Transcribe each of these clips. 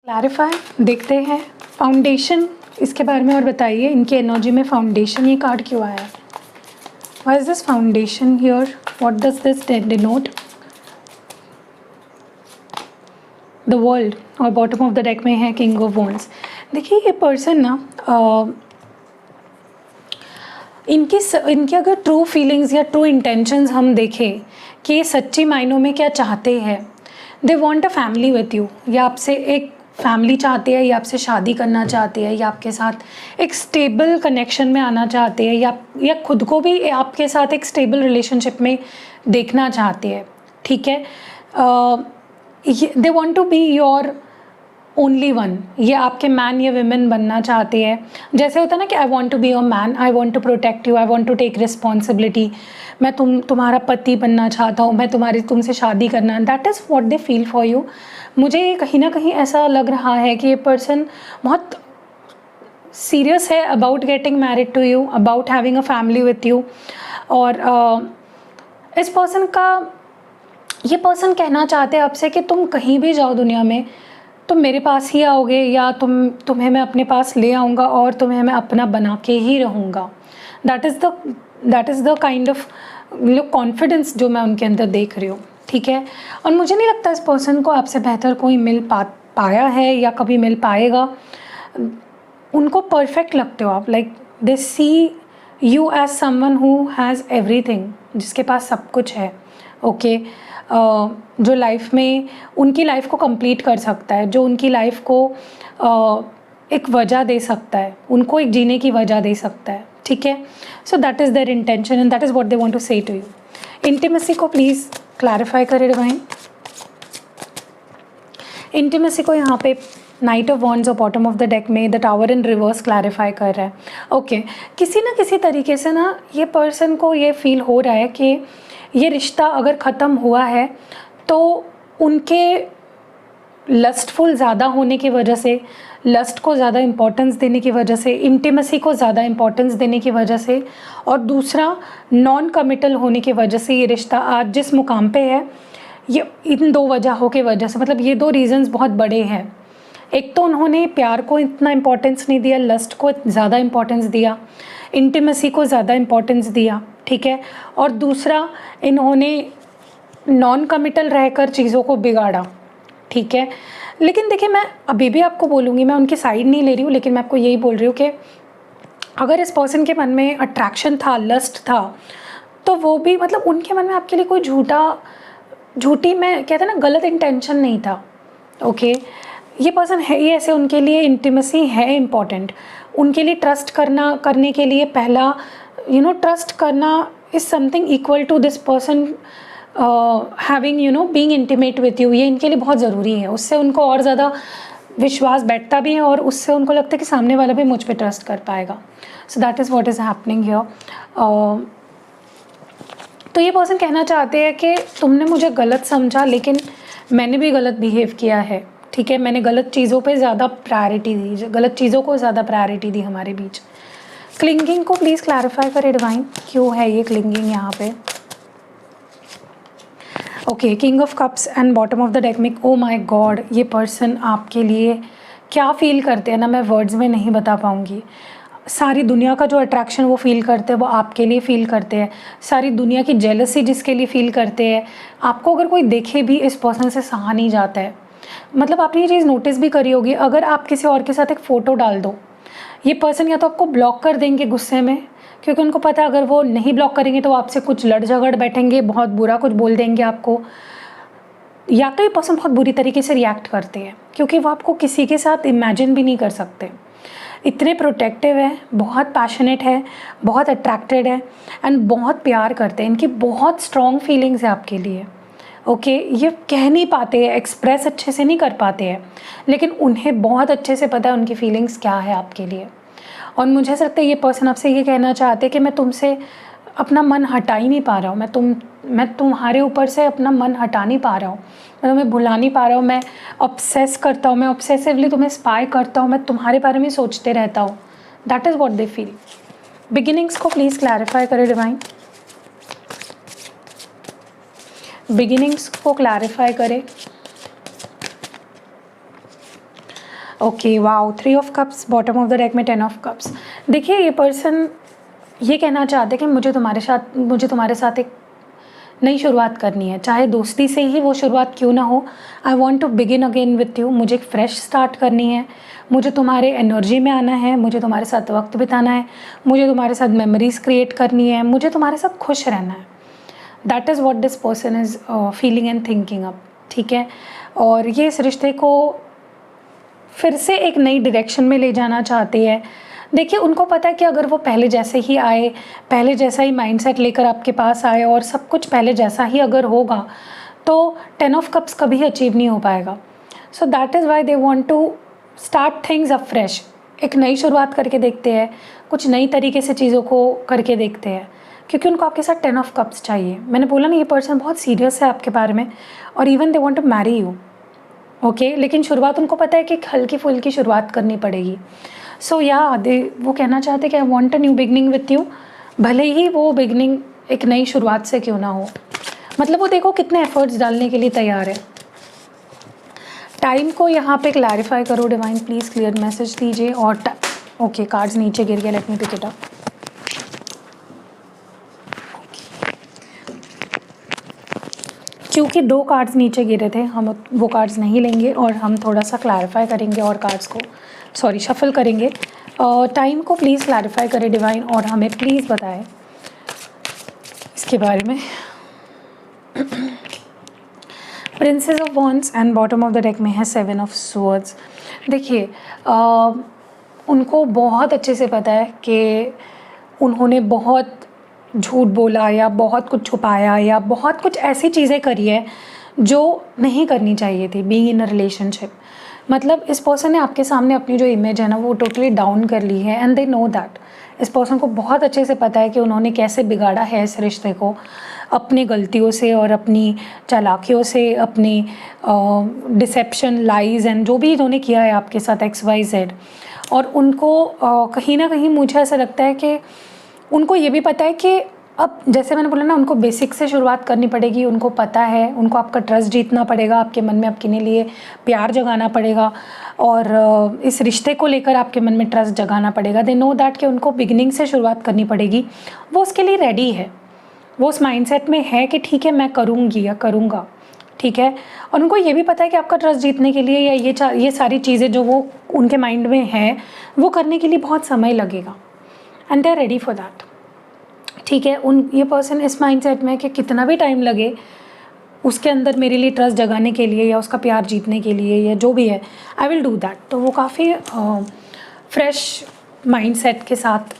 Clarify देखते हैं foundation, इसके बारे में और बताइए। इनकी एनर्जी में फाउंडेशन ये कार्ड क्यों आया है? Why is this foundation here? What does this denote? The world और बॉटम ऑफ द डेक में है किंग ऑफ वॉन्ड्स। देखिए ये पर्सन ना इनकी अगर ट्रू फीलिंग्स या ट्रू इंटेंशंस हम देखें कि ये सच्ची मायनों में क्या चाहते हैं, they want a family with you, या आपसे एक फैमिली चाहते हैं, या आपसे शादी करना चाहते हैं, या आपके साथ एक स्टेबल कनेक्शन में आना चाहते हैं, या खुद को भी आपके साथ एक स्टेबल रिलेशनशिप में देखना चाहते हैं। ठीक है, they want to be your only one, ये आपके मैन या विमेन बनना चाहते हैं। जैसे होता है ना कि I want to be your man, I want to protect you, I want to take responsibility, मैं तुम्हारा पति बनना चाहता हूँ, मैं तुमसे शादी करना, that is what they feel for you. मुझे कहीं ना कहीं ऐसा लग रहा है कि ये पर्सन बहुत सीरियस है about getting married to you, about having a family with you. और इस पर्सन का ये पर्सन कहना चाहते हैं आपसे कि तुम कहीं भी जाओ दुनिया में, तुम मेरे पास ही आओगे, या तुम्हें मैं अपने पास ले आऊँगा और तुम्हें मैं अपना बना के ही रहूँगा। That is the kind of confidence जो मैं उनके अंदर देख रही हूँ। ठीक है, और मुझे नहीं लगता इस पर्सन को आपसे बेहतर कोई पाया है या कभी मिल पाएगा। उनको परफेक्ट लगते हो आप, like they see you as someone who has everything, जिसके पास सब कुछ है। ओके, जो लाइफ में उनकी लाइफ को कंप्लीट कर सकता है, जो उनकी लाइफ को एक वजह दे सकता है, उनको एक जीने की वजह दे सकता है। ठीक है, so that is their intention and that is what they want to say to you. Intimacy को प्लीज़ क्लैरिफाई करें डिवाइन। इंटीमेसी को यहाँ पे नाइट ऑफ वॉन्ड्स और बॉटम ऑफ द डेक में the tower in reverse clarify कर रहा है। ओके, किसी ना किसी तरीके से ना ये पर्सन को ये फील हो रहा है कि ये रिश्ता अगर ख़त्म हुआ है तो उनके लस्टफुल ज़्यादा होने की वजह से, लस्ट को ज़्यादा इम्पोर्टेंस देने की वजह से, इंटीमेसी को ज़्यादा इम्पोर्टेंस देने की वजह से, और दूसरा नॉन कमिटल होने की वजह से ये रिश्ता आज जिस मुकाम पे है, ये इन दो वजहों की वजह से, मतलब ये दो रीज़न्स बहुत बड़े हैं। एक तो उन्होंने प्यार को इतना इम्पोर्टेंस नहीं दिया, लस्ट को ज़्यादा इम्पोर्टेंस दिया, इंटीमेसी को ज़्यादा इम्पोर्टेंस दिया। ठीक है, और दूसरा इन्होंने नॉन कमिटल रहकर चीज़ों को बिगाड़ा। ठीक है, लेकिन देखिए मैं अभी भी आपको बोलूँगी, मैं उनकी साइड नहीं ले रही हूँ, लेकिन मैं आपको यही बोल रही हूँ कि अगर इस पर्सन के मन में अट्रैक्शन था, लस्ट था, तो वो भी मतलब उनके मन में आपके लिए कोई झूठी मैं कहते हैं ना गलत इंटेंशन नहीं था। ओके, ये पर्सन है ही ऐसे, उनके लिए इंटीमेसी है इम्पॉर्टेंट, उनके लिए ट्रस्ट करने के लिए पहला ट्रस्ट करना is something equal to this person having being intimate with you, ये इनके लिए बहुत ज़रूरी है। उससे उनको और ज़्यादा विश्वास बैठता भी है और उससे उनको लगता है कि सामने वाला भी मुझ पे ट्रस्ट कर पाएगा। So that is what is happening here. तो ये पर्सन कहना चाहते हैं कि तुमने मुझे गलत समझा, लेकिन मैंने भी गलत बिहेव किया है। ठीक है, मैंने गलत चीज़ों पे ज़्यादा प्रायोरिटी दी, गलत चीज़ों को ज़्यादा प्रायोरिटी दी हमारे बीच। क्लिंगिंग को प्लीज़ क्लैरिफाई करें डिवाइन, क्यों है ये क्लिंगिंग यहाँ पे? Okay, king of cups and bottom of the deck में, ओ माय गॉड, ये पर्सन आपके लिए क्या फील करते हैं ना, मैं वर्ड्स में नहीं बता पाऊँगी। सारी दुनिया का जो अट्रैक्शन वो फील करते हैं वो आपके लिए फील करते हैं, सारी दुनिया की जेलसी जिसके लिए फील करते हैं, आपको अगर कोई देखे भी इस पर्सन से सहा नहीं जाता है। मतलब आपने ये चीज़ नोटिस भी करी होगी, अगर आप किसी और के साथ एक फ़ोटो डाल दो, ये पर्सन या तो आपको ब्लॉक कर देंगे गुस्से में, क्योंकि उनको पता है अगर वो नहीं ब्लॉक करेंगे तो वो आपसे कुछ लड़ झगड़ बैठेंगे, बहुत बुरा कुछ बोल देंगे आपको, या तो ये पर्सन बहुत बुरी तरीके से रिएक्ट करते हैं क्योंकि वो आपको किसी के साथ इमेजिन भी नहीं कर सकते। इतने प्रोटेक्टिव है, बहुत पैशनेट है, बहुत अट्रैक्टेड है एंड बहुत प्यार करते हैं, इनकी बहुत स्ट्रॉन्ग फीलिंग्स है आपके लिए। ओके, ये कह नहीं पाते हैं, एक्सप्रेस अच्छे से नहीं कर पाते हैं, लेकिन उन्हें बहुत अच्छे से पता है उनकी फीलिंग्स क्या है आपके लिए। और मुझे ऐसा लगता है ये पर्सन आपसे ये कहना चाहते हैं कि मैं तुमसे अपना मन हटा ही नहीं पा रहा हूँ, मैं तुम्हारे ऊपर से अपना मन हटा नहीं पा रहा हूँ, मैं तुम्हें भुला नहीं पा रहा हूँ, मैं ऑब्सेस करता हूँ, मैं ऑब्सेसिवली तुम्हें स्पाई करता हूँ, मैं तुम्हारे बारे में सोचते रहता हूँ। That is what they feel. Beginnings को प्लीज़ क्लैरिफाई करें डिवाइन, बिगिनिंग्स को क्लैरिफाई करें। Okay, wow, 3 of cups, bottom of the deck में 10 ऑफ कप्स। देखिए ये पर्सन ये कहना चाहते हैं कि मुझे तुम्हारे साथ एक नई शुरुआत करनी है, चाहे दोस्ती से ही वो शुरुआत क्यों ना हो। I want to begin again with you, मुझे एक फ्रेश स्टार्ट करनी है, मुझे तुम्हारे एनर्जी में आना है, मुझे तुम्हारे साथ वक्त बिताना है, मुझे तुम्हारे साथ मेमोरीज़ क्रिएट करनी है, मुझे तुम्हारे साथ खुश रहना है। That is what this person is feeling and thinking up, ठीक है। और ये इस रिश्ते को फिर से एक नई डायरेक्शन में ले जाना चाहते हैं। देखिए उनको पता है कि अगर वो पहले जैसे ही आए, पहले जैसा ही माइंडसेट लेकर आपके पास आए और सब कुछ पहले जैसा ही अगर होगा तो 10 ऑफ कप्स कभी अचीव नहीं हो पाएगा। So that is why they want to start things up fresh, एक नई शुरुआत करके देखते हैं, कुछ नई तरीके से चीज़ों को करके देखते हैं, क्योंकि उनको आपके साथ 10 ऑफ कप्स चाहिए। मैंने बोला ना ये पर्सन बहुत सीरियस है आपके बारे में और even they want to marry you, okay. लेकिन शुरुआत उनको पता है कि हल्की फुल्की शुरुआत करनी पड़ेगी। सो या वो कहना चाहते हैं कि I want a new beginning with you, भले ही वो बिगनिंग एक नई शुरुआत से क्यों ना हो। मतलब वो देखो कितने एफर्ट्स डालने के लिए तैयार है। टाइम को यहाँ पे क्लैरिफाई करो डिवाइन, प्लीज़ क्लियर मैसेज दीजिए। और ओके, कार्ड्स नीचे गिर गया, let me pick it up. क्योंकि 2 कार्ड्स नीचे गिरे थे, हम वो कार्ड्स नहीं लेंगे और हम थोड़ा सा क्लैरिफाई करेंगे और कार्ड्स को शफल करेंगे। टाइम को प्लीज़ क्लैरिफाई करें डिवाइन और हमें प्लीज़ बताएं इसके बारे में। Princess of wands and bottom of the deck में है 7 ऑफ स्वॉर्ड्स। देखिए उनको बहुत अच्छे से पता है कि उन्होंने बहुत झूठ बोला या बहुत कुछ छुपाया या बहुत कुछ ऐसी चीज़ें करी है जो नहीं करनी चाहिए थी बीइंग इन अ रिलेशनशिप। मतलब इस पर्सन ने आपके सामने अपनी जो इमेज है ना वो टोटली डाउन कर ली है एंड दे नो दैट। इस पर्सन को बहुत अच्छे से पता है कि उन्होंने कैसे बिगाड़ा है इस रिश्ते को, अपनी गलतियों से और अपनी चालाकियों से, अपनी डिसेप्शन, लाइज एंड जो भी इन्होंने किया है आपके साथ XYZ। और उनको कहीं ना कहीं मुझे ऐसा लगता है कि उनको ये भी पता है कि अब जैसे मैंने बोला ना, उनको बेसिक से शुरुआत करनी पड़ेगी। उनको पता है, उनको आपका ट्रस्ट जीतना पड़ेगा, आपके मन में आपके लिए प्यार जगाना पड़ेगा और इस रिश्ते को लेकर आपके मन में ट्रस्ट जगाना पड़ेगा। दे नो दैट कि उनको बिगिनिंग से शुरुआत करनी पड़ेगी। वो उसके लिए रेडी है, वो उस माइंडसेट में है कि ठीक है मैं करूँगी या करूँगा, ठीक है। और उनको ये भी पता है कि आपका ट्रस्ट जीतने के लिए या ये सारी चीज़ें जो वो उनके माइंड में है वो करने के लिए बहुत समय लगेगा and they are ready for that, ठीक है। ये पर्सन इस माइंडसेट में है कि कितना भी टाइम लगे उसके अंदर मेरे लिए ट्रस्ट जगाने के लिए या उसका प्यार जीतने के लिए या जो भी है, आई विल डू दैट। तो वो काफ़ी फ्रेश माइंडसेट के साथ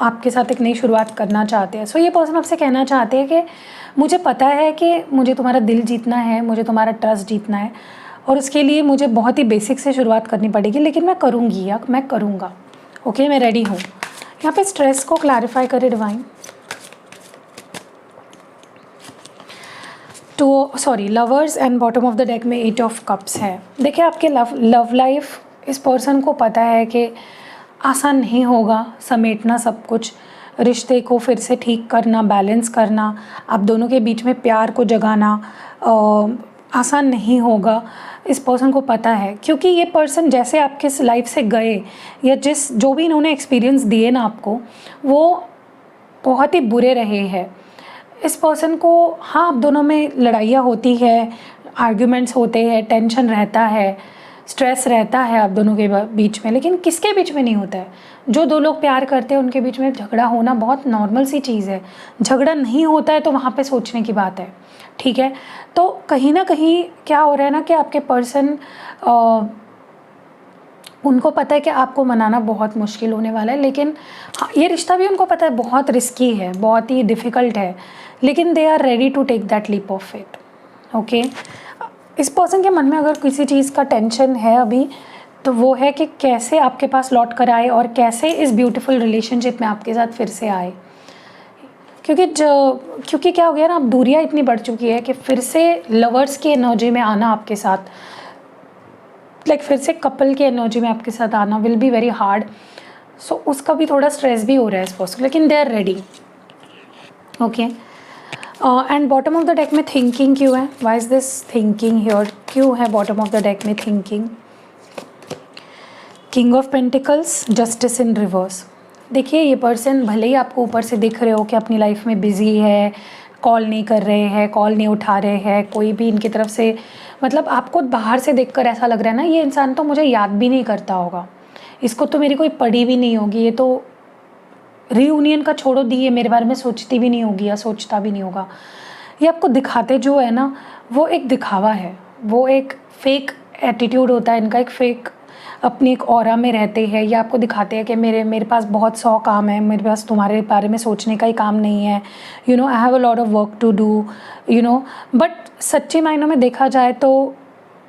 आपके साथ एक नई शुरुआत करना चाहते हैं। सो ये पर्सन आपसे कहना चाहते हैं कि मुझे पता है कि मुझे तुम्हारा दिल जीतना है, मुझे तुम्हारा ट्रस्ट जीतना है और उसके लिए मुझे बहुत ही बेसिक से शुरुआत करनी पड़ेगी, लेकिन मैं करूँगी या मैं करूँगा, ओके, मैं रेडी हूँ। यहाँ पे स्ट्रेस को क्लैरिफाई करें divine. Lovers and bottom of the deck में 8 ऑफ कप्स है। देखिए आपके लव लाइफ इस पर्सन को पता है कि आसान नहीं होगा समेटना सब कुछ, रिश्ते को फिर से ठीक करना, बैलेंस करना, आप दोनों के बीच में प्यार को जगाना आसान नहीं होगा। इस पर्सन को पता है, क्योंकि ये पर्सन जैसे आपके लाइफ से गए या जो भी इन्होंने एक्सपीरियंस दिए ना आपको, वो बहुत ही बुरे रहे हैं। इस पर्सन को हाँ आप दोनों में लड़ाइयाँ होती है, आर्ग्यूमेंट्स होते हैं, टेंशन रहता है, स्ट्रेस रहता है आप दोनों के बीच में, लेकिन किसके बीच में नहीं होता है? जो 2 लोग प्यार करते हैं उनके बीच में झगड़ा होना बहुत नॉर्मल सी चीज़ है। झगड़ा नहीं होता है तो वहाँ पे सोचने की बात है, ठीक है। तो कहीं ना कहीं क्या हो रहा है ना कि आपके पर्सन उनको पता है कि आपको मनाना बहुत मुश्किल होने वाला है, लेकिन हाँ ये रिश्ता भी उनको पता है बहुत रिस्की है, बहुत ही डिफ़िकल्ट है, लेकिन they are ready to take that leap of faith, okay. इस पर्सन के मन में अगर किसी चीज़ का टेंशन है अभी, तो वो है कि कैसे आपके पास लौट कर आए और कैसे इस ब्यूटीफुल रिलेशनशिप में आपके साथ फिर से आए। क्योंकि क्या हो गया ना, अब दूरियाँ इतनी बढ़ चुकी है कि फिर से लवर्स की एनर्जी में आना आपके साथ, लाइक फिर से कपल की एनर्जी में आपके साथ आना विल बी वेरी हार्ड। सो उसका भी थोड़ा स्ट्रेस भी हो रहा है इस पर्सन, लेकिन they are ready, okay. And bottom of the deck में थिंकिंग क्यों है? Why is this thinking here? क्यों है बॉटम ऑफ द डेक में thinking? King of pentacles, justice in reverse. देखिए ये पर्सन भले ही आपको ऊपर से दिख रहे हो कि अपनी लाइफ में बिजी है, कॉल नहीं कर रहे हैं, कॉल नहीं उठा रहे हैं, कोई भी इनकी तरफ से, मतलब आपको बाहर से देखकर ऐसा लग रहा है ना ये इंसान तो मुझे याद भी नहीं करता होगा, इसको तो मेरी कोई पड़ी भी नहीं होगी, ये तो रीयूनियन का छोड़ो दी, ये मेरे बारे में सोचती भी नहीं होगी या सोचता भी नहीं होगा। ये आपको दिखाते जो है ना वो एक दिखावा है, वो एक फेक एटीट्यूड होता है इनका, एक फेक अपनी एक ऑरा में रहते हैं। ये आपको दिखाते हैं कि मेरे पास बहुत 100 काम है, मेरे पास तुम्हारे बारे में सोचने का ही काम नहीं है, you know I have a lot of work to do, you know. But सच्चे मायनों में देखा जाए तो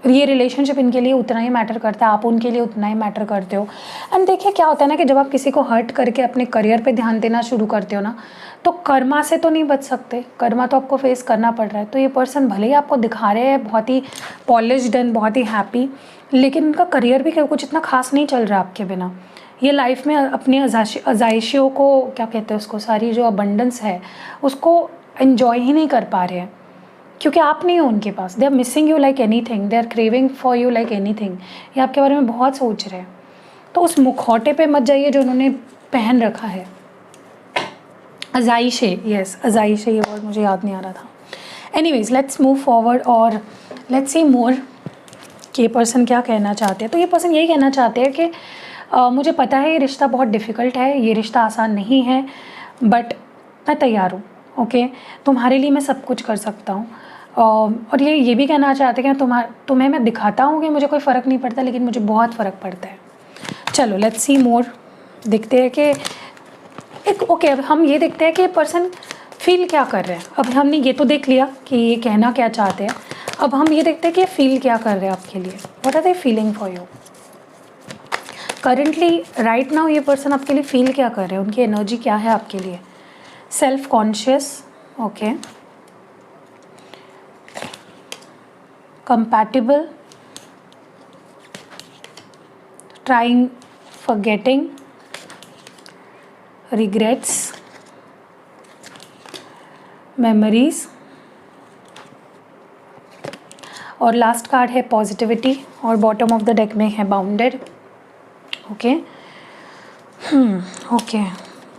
ये रिलेशनशिप इनके लिए उतना ही मैटर करता है, आप उनके लिए उतना ही मैटर करते हो। एंड देखिए क्या होता है ना कि जब आप किसी को हर्ट करके अपने करियर पे ध्यान देना शुरू करते हो ना, तो कर्मा से तो नहीं बच सकते, कर्मा तो आपको फेस करना पड़ रहा है। तो ये पर्सन भले ही आपको दिखा रहे हैं बहुत ही पॉलिश्ड एंड बहुत ही हैप्पी, लेकिन उनका करियर भी कुछ इतना खास नहीं चल रहा आपके बिना। ये लाइफ में अपनी अजाइशियों को, क्या कहते हैं उसको, सारी जो अबंडेंस है उसको एन्जॉय ही नहीं कर पा रहे हैं, क्योंकि आप नहीं हो उनके पास। They are missing you like anything, they are craving for you like anything. ये आपके बारे में बहुत सोच रहे हैं। तो उस मुखौटे पे मत जाइए जो उन्होंने पहन रखा है, अजाइशे, यस अजाइशे, ये वर्ड मुझे याद नहीं आ रहा था। एनीवेज लेट्स मूव फॉरवर्ड और लेट्स सी मोर कि ये पर्सन क्या कहना चाहते हैं। तो ये पर्सन यही कहना चाहते हैं कि मुझे पता है ये रिश्ता बहुत डिफ़िकल्ट है, ये रिश्ता आसान नहीं है, बट मैं तैयार हूँ, ओके तुम्हारे लिए मैं सब कुछ कर सकता हूँ। और ये भी कहना चाहते हैं कि तुम्हें मैं दिखाता हूँ कि मुझे कोई फ़र्क नहीं पड़ता, लेकिन मुझे बहुत फ़र्क पड़ता है। चलो लेट्स सी मोर, देखते हैं कि एक ओके अब हम ये देखते हैं कि पर्सन फील क्या कर रहे हैं। अब हमने ये तो देख लिया कि ये कहना क्या चाहते हैं, अब हम ये देखते हैं कि फील क्या कर रहे हैं आपके लिए, what are they feeling for you currently right now. ये पर्सन आपके लिए फील क्या कर रहे हैं, उनकी एनर्जी क्या है आपके लिए। Self conscious, okay, compatible, trying, forgetting, regrets, memories, और लास्ट कार्ड है पॉजिटिविटी और बॉटम ऑफ द डेक में है बाउंडेड, ओके। ओके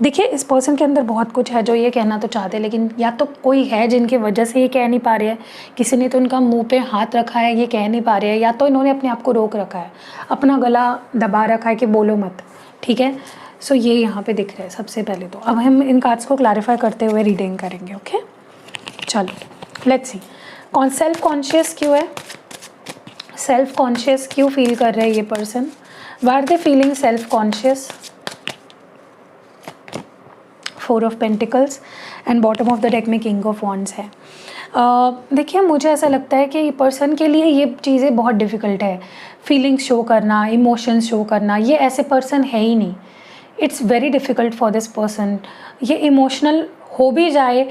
देखिए इस पर्सन के अंदर बहुत कुछ है जो ये कहना तो चाहते हैं, लेकिन या तो कोई है जिनकी वजह से ये कह नहीं पा रहे हैं, किसी ने तो उनका मुंह पे हाथ रखा है ये कह नहीं पा रहे हैं, या तो इन्होंने अपने आप को रोक रखा है, अपना गला दबा रखा है कि बोलो मत, ठीक है। सो ये यहाँ पे दिख रहा है सबसे पहले तो। अब हम इन कार्ड्स को क्लैरिफाई करते हुए रीडिंग करेंगे, ओके। चलो लेट्स सी, कौन सेल्फ कॉन्शियस क्यों है, सेल्फ कॉन्शियस क्यों फील कर रहे हैं ये person, why are they feeling self conscious. Four of pentacles and bottom of the deck में किंग ऑफ वॉन्ड्स है। देखिए मुझे ऐसा लगता है कि पर्सन के लिए ये चीज़ें बहुत डिफ़िकल्ट है, फीलिंग्स शो करना, इमोशंस शो करना, ये ऐसे पर्सन है ही नहीं। It's very difficult for this person. ये इमोशनल हो भी जाए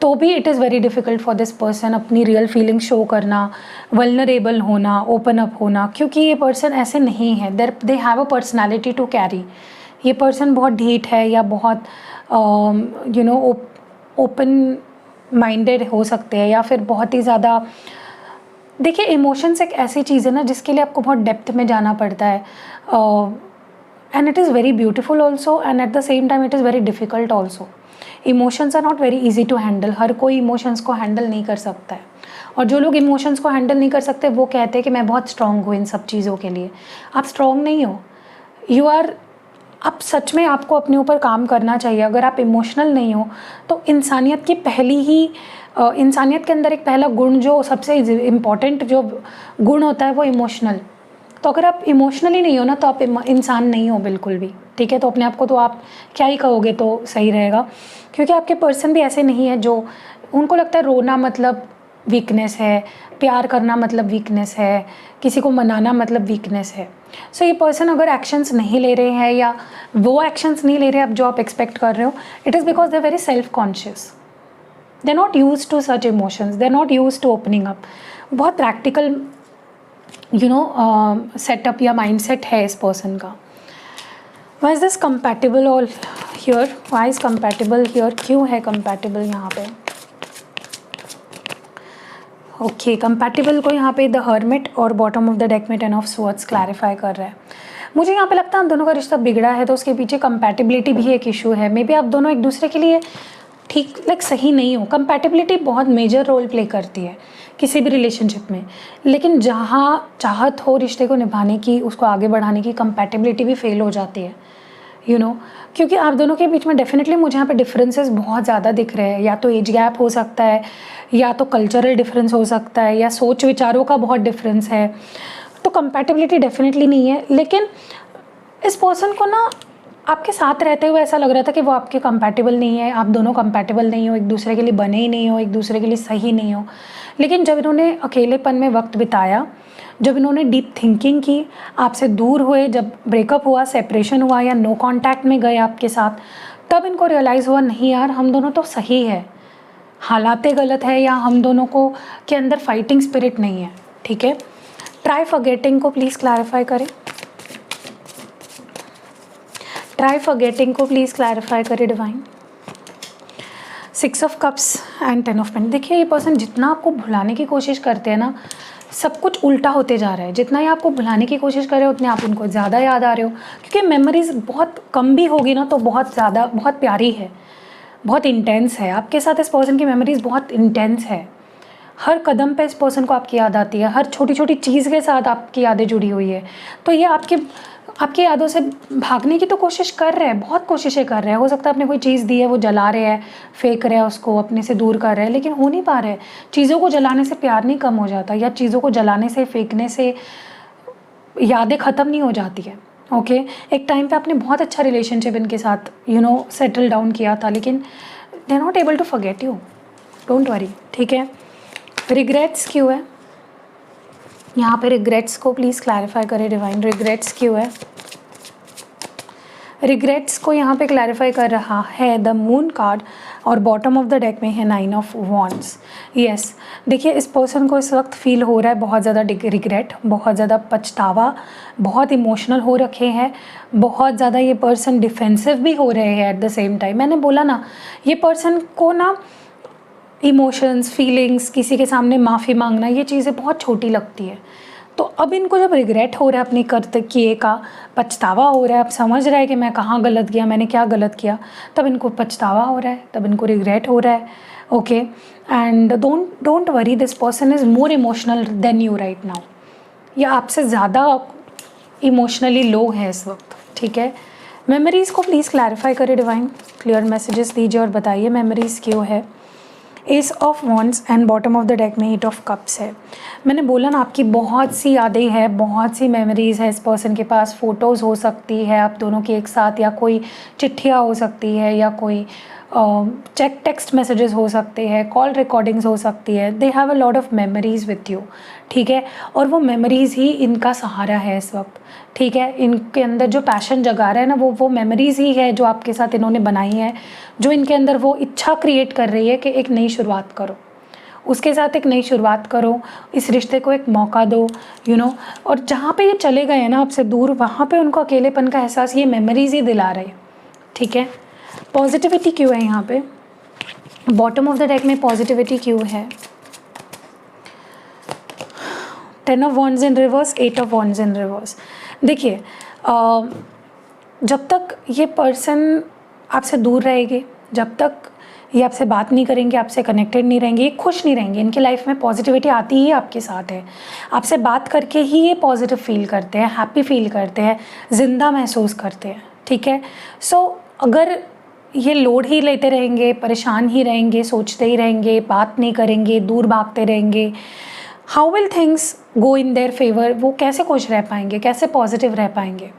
तो भी it is very difficult for this person अपनी रियल फीलिंग शो करना, वल्नरेबल होना, ओपन अप होना, क्योंकि ये पर्सन ऐसे नहीं है। They have a personality to carry. ये पर्सन बहुत ढीठ है या बहुत यू नो ओपन माइंडेड हो सकते हैं, या फिर बहुत ही ज़्यादा, देखिए इमोशंस एक ऐसी चीज़ है ना जिसके लिए आपको बहुत डेप्थ में जाना पड़ता है, and it is very beautiful also and at the same time it is very difficult also. Emotions are not very easy to handle, हर कोई इमोशंस को हैंडल नहीं कर सकता है, और जो लोग इमोशंस को हैंडल नहीं कर सकते वो कहते हैं कि मैं बहुत स्ट्रॉन्ग हूँ इन सब चीज़ों के लिए। आप स्ट्रॉन्ग नहीं हो, यू आर, आप सच में आपको अपने ऊपर काम करना चाहिए। अगर आप इमोशनल नहीं हो तो इंसानियत की पहली ही इंसानियत के अंदर एक पहला गुण जो सबसे इम्पॉर्टेंट जो गुण होता है वो इमोशनल। तो अगर आप इमोशनली नहीं हो ना तो आप इंसान नहीं हो बिल्कुल भी, ठीक है। तो अपने आप को तो आप क्या ही कहोगे तो सही रहेगा, क्योंकि आपके पर्सन भी ऐसे नहीं है जो उनको लगता है रोना मतलब वीकनेस है, प्यार करना मतलब वीकनेस है, किसी को मनाना मतलब वीकनेस है। सो ये पर्सन अगर एक्शंस नहीं ले रहे हैं या वो एक्शंस नहीं ले रहे हैं अब जो आप एक्सपेक्ट कर रहे हो, it is because they are very self conscious, they are not use to such emotions, they are not use to opening up. बहुत प्रैक्टिकल यू नो सेटअप या माइंडसेट है इस पर्सन का। Why is this compatible all here, why is compatible here, क्यों है compatible यहाँ पे। Okay, compatible को यहाँ पे द हर्मिट और बॉटम ऑफ द डेक में 10 ऑफ स्वॉर्ड्स क्लैरिफाई कर रहा है। मुझे यहाँ पे लगता है आप दोनों का रिश्ता बिगड़ा है तो उसके पीछे कंपैटिबिलिटी भी एक इशू है। मे बी आप दोनों एक दूसरे के लिए ठीक सही नहीं हो। कंपैटिबिलिटी बहुत मेजर रोल प्ले करती है किसी भी रिलेशनशिप में, लेकिन जहाँ चाहत हो रिश्ते को निभाने की, उसको आगे बढ़ाने की, कंपैटिबिलिटी भी फेल हो जाती है, यू नो, क्योंकि आप दोनों के बीच में डेफिनेटली मुझे यहाँ पे डिफरेंसेस बहुत ज़्यादा दिख रहे हैं। या तो एज गैप हो सकता है, या तो कल्चरल डिफरेंस हो सकता है, या सोच विचारों का बहुत डिफरेंस है। तो कंपैटिबिलिटी डेफिनेटली नहीं है, लेकिन इस पर्सन को ना आपके साथ रहते हुए ऐसा लग रहा था कि वो आपके कंपैटिबल नहीं है, आप दोनों कंपैटिबल नहीं हो, एक दूसरे के लिए बने ही नहीं हो, एक दूसरे के लिए सही नहीं हो। लेकिन जब इन्होंने अकेलेपन में वक्त बिताया, जब इन्होंने डीप थिंकिंग की, आपसे दूर हुए, जब ब्रेकअप हुआ, सेपरेशन हुआ, या नो कांटेक्ट में गए आपके साथ, तब इनको रियलाइज़ हुआ नहीं यार, हम दोनों तो सही है, हालातें गलत है, या हम दोनों को के अंदर फाइटिंग स्पिरिट नहीं है। ठीक है, ट्राई फॉरगेटिंग को प्लीज़ क्लैरिफाई करें। ट्राई फॉरगेटिंग को प्लीज़ क्लैरिफाई करें divine. 6 of cups and 10 of pent. देखिए, ये पर्सन जितना आपको भुलाने की कोशिश करते हैं ना, सब कुछ उल्टा होते जा रहा है। जितना ही आपको भुलाने की कोशिश कर रहे हो, उतने आप उनको ज़्यादा याद आ रहे हो, क्योंकि मेमोरीज बहुत कम भी होगी ना तो बहुत ज़्यादा, बहुत प्यारी है, बहुत इंटेंस है। आपके साथ इस पर्सन की मेमोरीज बहुत इंटेंस है। हर कदम पे इस पर्सन को आपकी याद आती है, हर छोटी छोटी चीज़ के साथ आपकी यादें जुड़ी हुई है। तो ये आपकी यादों से भागने की तो कोशिश कर रहे हैं, बहुत कोशिशें कर रहे हैं। हो सकता है आपने कोई चीज़ दी है, वो जला रहे हैं, फेंक रहे हैं उसको, अपने से दूर कर रहे हैं, लेकिन हो नहीं पा रहे। चीज़ों को जलाने से प्यार नहीं कम हो जाता, या चीज़ों को जलाने से, फेंकने से यादें ख़त्म नहीं हो जाती है। ओके, एक टाइम पे आपने बहुत अच्छा रिलेशनशिप इनके साथ सेटल डाउन किया था, लेकिन they are not able to forget you. Don't worry, ठीक है। रिग्रेट्स क्यों है यहाँ पे? रिग्रेट्स को प्लीज़ क्लैरिफाई करें डिवाइन। रिग्रेट्स क्यों है? रिग्रेट्स को यहाँ पे क्लैरिफाई कर रहा है द मून कार्ड, और बॉटम ऑफ द डेक में है 9 ऑफ वॉन्ड्स। यस, देखिए, इस पर्सन को इस वक्त फील हो रहा है बहुत ज़्यादा रिग्रेट, बहुत ज़्यादा पछतावा, बहुत इमोशनल हो रखे हैं, बहुत ज़्यादा ये पर्सन डिफेंसिव भी हो रहे हैं एट द सेम टाइम। मैंने बोला ना, ये पर्सन को ना इमोशंस, फीलिंग्स, किसी के सामने माफ़ी मांगना, ये चीज़ें बहुत छोटी लगती है। तो अब इनको जब रिग्रेट हो रहा है अपने कर्तव्य किए का, पछतावा हो रहा है, अब समझ रहा है कि मैं कहाँ गलत किया, मैंने क्या गलत किया, तब इनको पछतावा हो रहा है, तब इनको रिग्रेट हो रहा है। Okay, and don't worry, this person is more emotional than you right now. या आपसे ज़्यादा इमोशनली लो है इस वक्त। ठीक है, मेमोरीज़ को प्लीज़ क्लैरिफाई करें डिवाइन। क्लियर मैसेजेस दीजिए और बताइए मेमोरीज़ क्यों है। S of wands and bottom of the deck में 8 ऑफ कप्स है। मैंने बोला ना, आपकी बहुत सी यादें हैं, बहुत सी मेमोरीज़ है इस पर्सन के पास। फ़ोटोज़ हो सकती है आप दोनों की एक साथ, या कोई चिट्ठियाँ हो सकती है, या कोई टेक्स्ट मैसेजेस हो सकते हैं, कॉल रिकॉर्डिंग्स हो सकती है। They have a lot of memories with you. ठीक है, और वो मेमोरीज़ ही इनका सहारा है इस वक्त। ठीक है, इनके अंदर जो पैशन जगा रहा है ना, वो मेमोरीज़ ही है जो आपके साथ इन्होंने बनाई है, जो इनके अंदर वो इच्छा क्रिएट कर रही है कि एक नई शुरुआत करो, उसके साथ एक नई शुरुआत करो, इस रिश्ते को एक मौका दो, और जहाँ पे ये चले गए हैं ना आपसे दूर, वहाँ पे उनको अकेलेपन का एहसास ये मेमोरीज़ ही दिला रहे हैं। ठीक है, पॉजिटिविटी क्यों है यहाँ पे? बॉटम ऑफ द डेक में पॉजिटिविटी क्यों है? 10 of wands in reverse, 8 of wands in reverse. देखिए, जब तक ये पर्सन आपसे दूर रहेंगे, जब तक ये आपसे बात नहीं करेंगे, आपसे कनेक्टेड नहीं रहेंगे, ये खुश नहीं रहेंगे। इनकी लाइफ में पॉजिटिविटी आती ही आपके साथ है। आपसे बात करके ही ये पॉजिटिव फील करते हैं, हैप्पी फील करते हैं, ज़िंदा महसूस करते हैं। ठीक है, सो अगर ये लोड ही लेते रहेंगे, परेशान ही रहेंगे, सोचते ही रहेंगे, बात नहीं करेंगे, दूर भागते रहेंगे, how will things go in their favour? वो कैसे खुश रह पाएंगे, कैसे पॉजिटिव रह पाएंगे?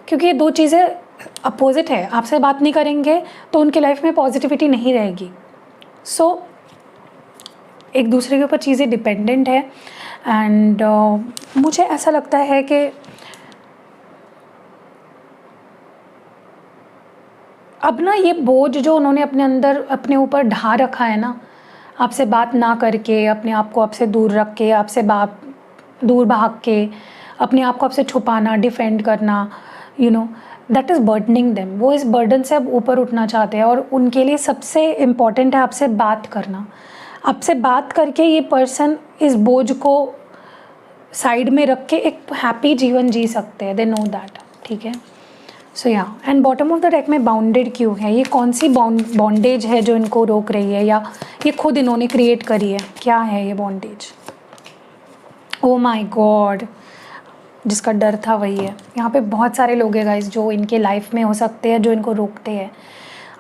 क्योंकि ये दो चीज़ें अपोजिट है। आपसे बात नहीं करेंगे तो उनकी लाइफ में पॉजिटिविटी नहीं रहेगी। सो एक दूसरे के ऊपर चीज़ें डिपेंडेंट है। एंड मुझे ऐसा लगता है कि अब ना ये बोझ जो उन्होंने अपने अंदर अपने ऊपर ढा रखा है ना, आपसे बात ना करके, अपने आप को आपसे दूर रख के, आपसे दूर भाग के, अपने आप को आपसे छुपाना, डिफेंड करना, दैट इज़ बर्डनिंग देम। वो इस बर्डन से अब ऊपर उठना चाहते हैं, और उनके लिए सबसे इम्पॉर्टेंट है आपसे बात करना, आपसे बात करके ये पर्सन इस बोझ को साइड में रख के एक हैप्पी जीवन जी सकते हैं, दे नो दैट, ठीक है। सो या and bottom of the deck में बाउंडेड क्यों है, ये कौन सी बॉन्डेज है जो इनको रोक रही है, या ये खुद इन्होंने क्रिएट करी है, क्या है ये बॉन्डेज। ओ माय गॉड, जिसका डर था वही है। यहाँ पे बहुत सारे लोग हैं गाइस जो इनके लाइफ में हो सकते हैं जो इनको रोकते हैं।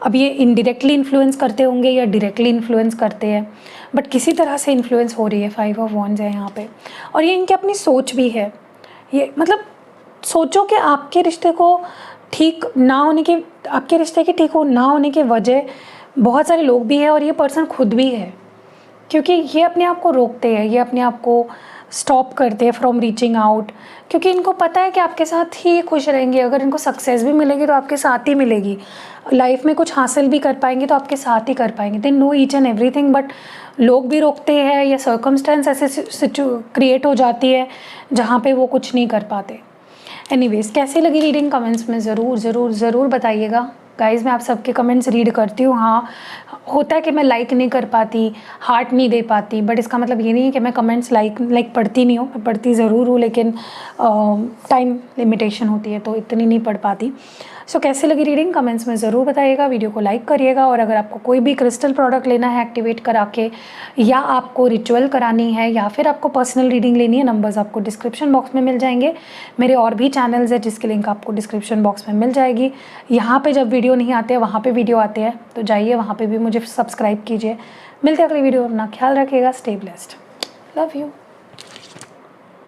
अब ये इनडायरेक्टली इन्फ्लुएंस करते होंगे या डायरेक्टली इन्फ्लुएंस करते हैं, बट किसी तरह से इन्फ्लुएंस हो रही है। 5 ऑफ वॉन्ड्स है यहाँ पे, और ये इनकी अपनी सोच भी है। ये मतलब सोचो कि आपके रिश्ते को ठीक ना होने के, आपके रिश्ते के ठीक हो ना होने की वजह बहुत सारे लोग भी हैं और ये पर्सन खुद भी है, क्योंकि ये अपने आप को रोकते हैं, ये अपने आप को स्टॉप करते हैं फ्रॉम रीचिंग आउट, क्योंकि इनको पता है कि आपके साथ ही खुश रहेंगे। अगर इनको सक्सेस भी मिलेगी तो आपके साथ ही मिलेगी, लाइफ में कुछ हासिल भी कर पाएंगे तो आपके साथ ही कर पाएंगे। They know each and everything, but लोग भी रोकते हैं या सर्कमस्टेंस ऐसे क्रिएट हो जाती है जहाँ पे वो कुछ नहीं कर पाते। एनीवेज, कैसी लगी रीडिंग कमेंट्स में ज़रूर ज़रूर ज़रूर बताइएगा गाइज़। मैं आप सबके कमेंट्स रीड करती हूँ। हाँ, होता है कि मैं लाइक नहीं कर पाती, हार्ट नहीं दे पाती, बट इसका मतलब ये नहीं है कि मैं कमेंट्स लाइक पढ़ती नहीं हूँ। मैं पढ़ती ज़रूर हूँ, लेकिन टाइम लिमिटेशन होती है तो इतनी नहीं पढ़ पाती। सो कैसे लगी रीडिंग कमेंट्स में ज़रूर बताइएगा, वीडियो को लाइक करिएगा। और अगर आपको कोई भी क्रिस्टल प्रोडक्ट लेना है एक्टिवेट करा के, या आपको रिचुअल करानी है, या फिर आपको पर्सनल रीडिंग लेनी है, नंबर्स आपको डिस्क्रिप्शन बॉक्स में मिल जाएंगे। मेरे और भी चैनल्स है जिसकी लिंक आपको डिस्क्रिप्शन बॉक्स में मिल जाएगी। यहाँ पे जब वीडियो नहीं आते हैं वहाँ पे वीडियो आते हैं, तो जाइए वहाँ पे भी मुझे सब्सक्राइब कीजिए। मिलते हैं अगली वीडियो, अपना ख्याल रखिएगा, स्टे ब्लेस्ड, लव यू।